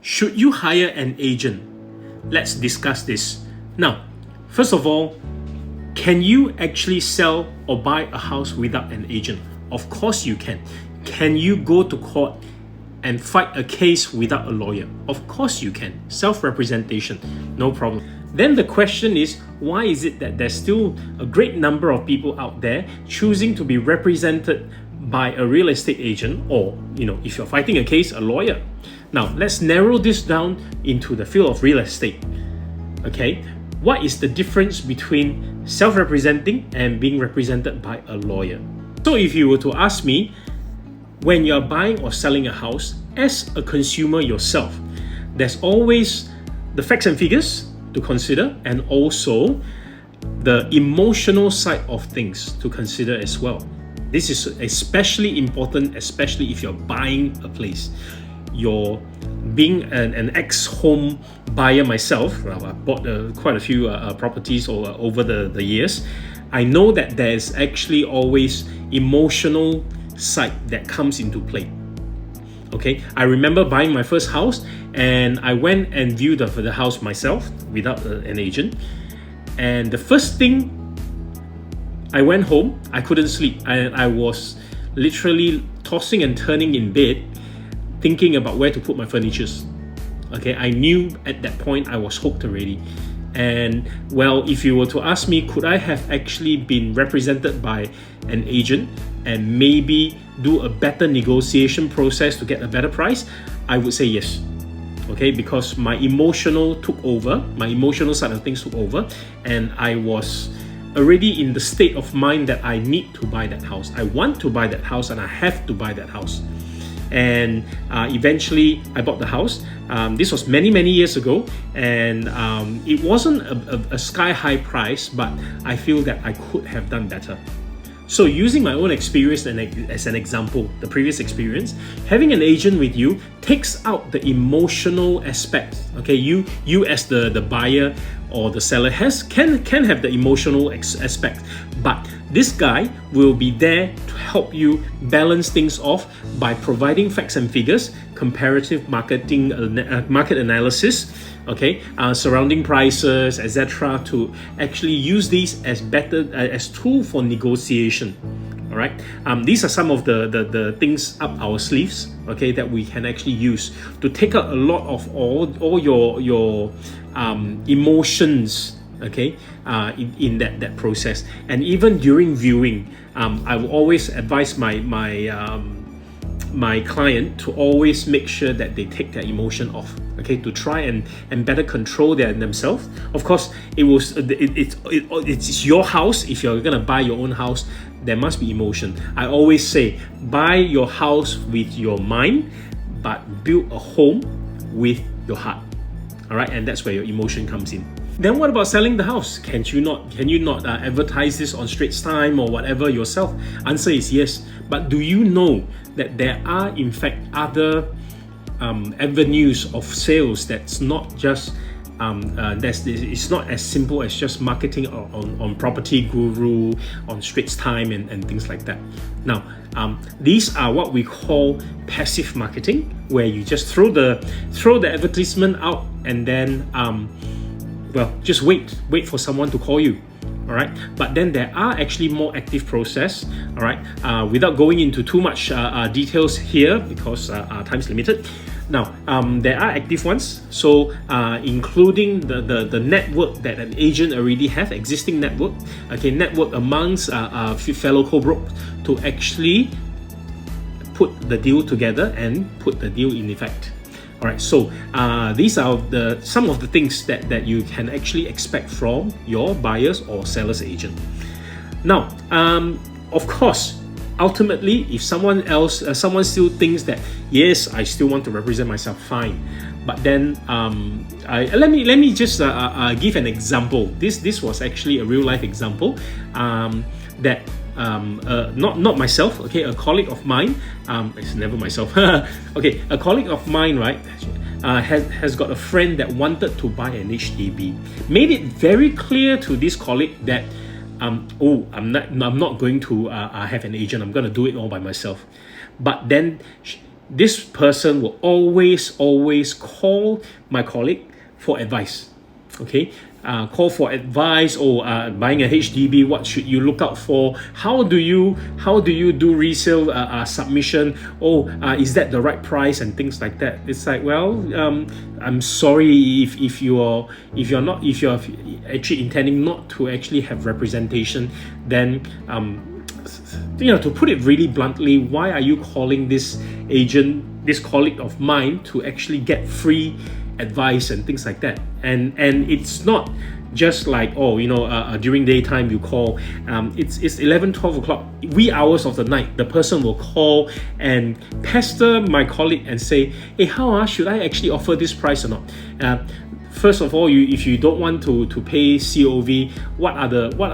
Should you hire an agent? Let's discuss this. Now, first of all, can you actually sell or buy a house without an agent? Of course you can. Can you go to court and fight a case without a lawyer? Of course you can. Self-representation, no problem. Then the question is, why is it that there's still a great number of people out there choosing to be represented by a real estate agent, or, if you're fighting a case, a lawyer? Now, let's narrow this down into the field of real estate. Okay, what is the difference between self-representing and being represented by a lawyer? So if you were to ask me, when you're buying or selling a house, as a consumer yourself, there's always the facts and figures to consider, and also the emotional side of things to consider as well. This is especially important, especially if you're buying a place. You're being an ex-home buyer myself. I bought quite a few properties over the years. I know that there's actually always emotional side that comes into play. Okay, I remember buying my first house, and I went and viewed the house myself without an agent. And the first thing, I went home, I couldn't sleep. I was literally tossing and turning in bed, thinking about where to put my furnitures. Okay, I knew at that point I was hooked already. And well, if you were to ask me, could I have actually been represented by an agent and maybe do a better negotiation process to get a better price? I would say yes. Okay, because my emotional side of things took over, and I was already in the state of mind that I need to buy that house. I want to buy that house, and I have to buy that house. And eventually I bought the house. This was many years ago, and it wasn't a sky-high price, but I feel that I could have done better. So using my own experience as an example, the previous experience, having an agent with you takes out the emotional aspect. Okay, you as the buyer or the seller can have the emotional aspect, but this guy will be there to help you balance things off by providing facts and figures, comparative market analysis, okay, surrounding prices, etc., to actually use these as tool for negotiation. All right, these are some of the things up our sleeves, okay, that we can actually use to take out a lot of all your emotions, okay, in that process. And even during viewing, I will always advise my client to always make sure that they take their emotion off, okay, to try and better control themselves. Of course, it's your house. If you're gonna buy your own house, there must be emotion. I always say, buy your house with your mind, but build a home with your heart. All right, and that's where your emotion comes in. Then what about selling the house? Can you not advertise this on Straits Time or whatever yourself? Answer is yes. But do you know that there are in fact other avenues of sales that's not just it's not as simple as just marketing on Property Guru, on Straits Time and things like that. Now, these are what we call passive marketing, where you just throw the advertisement out and then just wait for someone to call you. All right, but then there are actually more active process. All right, without going into too much details here because time's limited. Now, there are active ones, so including the network that an agent already have, existing network, okay, network amongst fellow co-brokers to actually put the deal together and put the deal in effect. All right, so these are some of the things that you can actually expect from your buyer's or seller's agent. Now, of course, ultimately, if someone still thinks that yes, I still want to represent myself, fine. But then let me just give an example. This was actually a real life example that not myself, okay, a colleague of mine, it's never myself, okay, a colleague of mine, right, has got a friend that wanted to buy an HDB, made it very clear to this colleague that I'm not going to have an agent, I'm going to do it all by myself. But then this person will always call my colleague for advice. Okay, call for advice. Buying a HDB, what should you look out for? How do you do resale submission? Is that the right price and things like that? It's like, well, I'm sorry if you're actually intending not to actually have representation, then to put it really bluntly, why are you calling this agent, this colleague of mine, to actually get free advice and things like that? And it's not just like, during daytime you call. It's 11-12 o'clock, wee hours of the night, the person will call and pester my colleague and say, hey, should I actually offer this price or not? First of all, if you don't want to pay COV, what are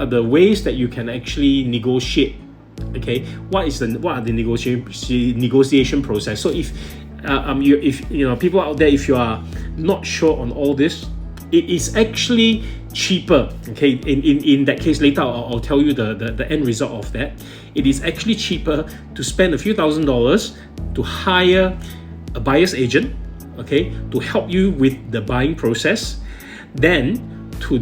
the ways that you can actually negotiate? Okay, what are the negotiation process? So if people out there, if you are not sure on all this, it is actually cheaper. Okay, in that case, later I'll tell you the end result of that. It is actually cheaper to spend a few $1,000s to hire a buyer's agent, okay, to help you with the buying process, than to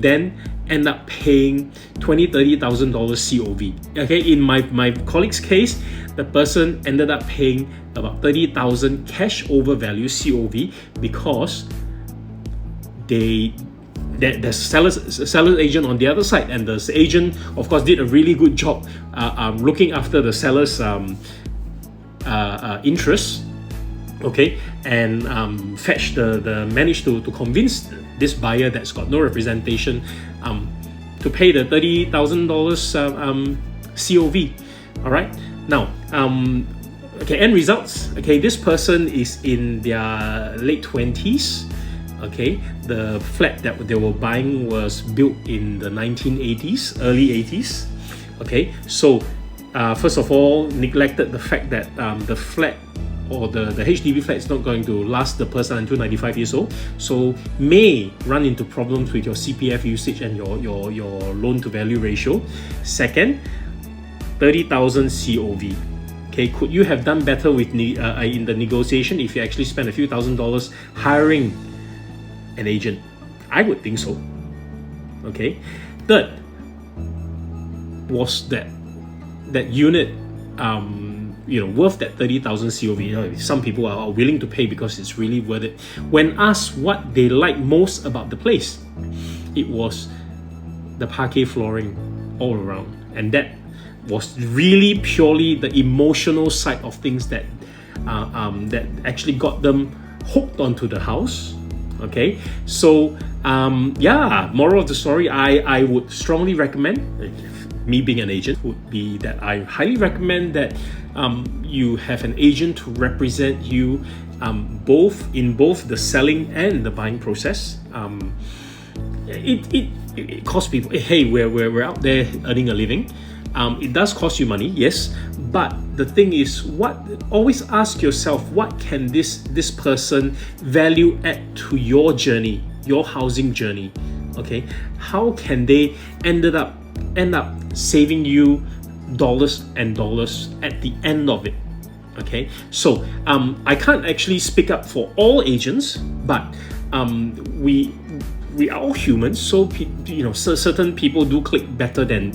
end up paying $20,000-$30,000 COV. Okay, in my colleague's case, the person ended up paying about $30,000 cash over value COV, because the seller's agent on the other side, and the agent of course did a really good job looking after the seller's interests, okay, and managed to convince this buyer that's got no representation to pay the $30,000 COV. All right, now end results. Okay, this person is in their late 20s. Okay, the flat that they were buying was built in the 1980s, early 80s. Okay, so first of all, neglected the fact that the flat, or the HDB flat, is not going to last the person until 95 years old, so may run into problems with your CPF usage and your loan to value ratio. Second, 30,000 COV. Okay, could you have done better with in the negotiation if you actually spent a few $1,000s hiring an agent? I would think so. Okay, third, was that unit worth that 30,000 COV? Some people are willing to pay because it's really worth it. When asked what they like most about the place, it was the parquet flooring all around, and that was really purely the emotional side of things that actually got them hooked onto the house. Okay, so moral of the story, I would strongly recommend, me being an agent, would be that I highly recommend that you have an agent to represent you in both the selling and the buying process. It costs people. Hey, we're out there earning a living. It does cost you money, yes, but the thing is, always ask yourself, what can this person value add to your journey, your housing journey? Okay, how can they end up saving you dollars and dollars at the end of it? Okay, so I can't actually speak up for all agents, but we are all humans, so certain people do click better than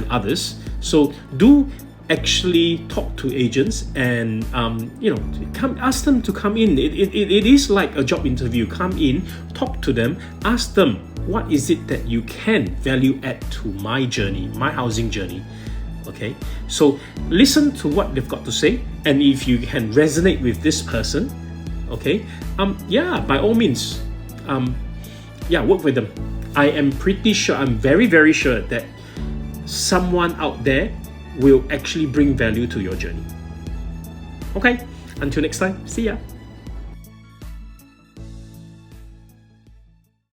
others. So do actually talk to agents and ask them to come in. It is like a job interview. Come in, talk to them, ask them, what is it that you can value add to my journey, my housing journey? Okay, so listen to what they've got to say, and if you can resonate with this person, okay, by all means, work with them. I am pretty sure, I'm very, very sure that someone out there will actually bring value to your journey. Okay, until next time, see ya.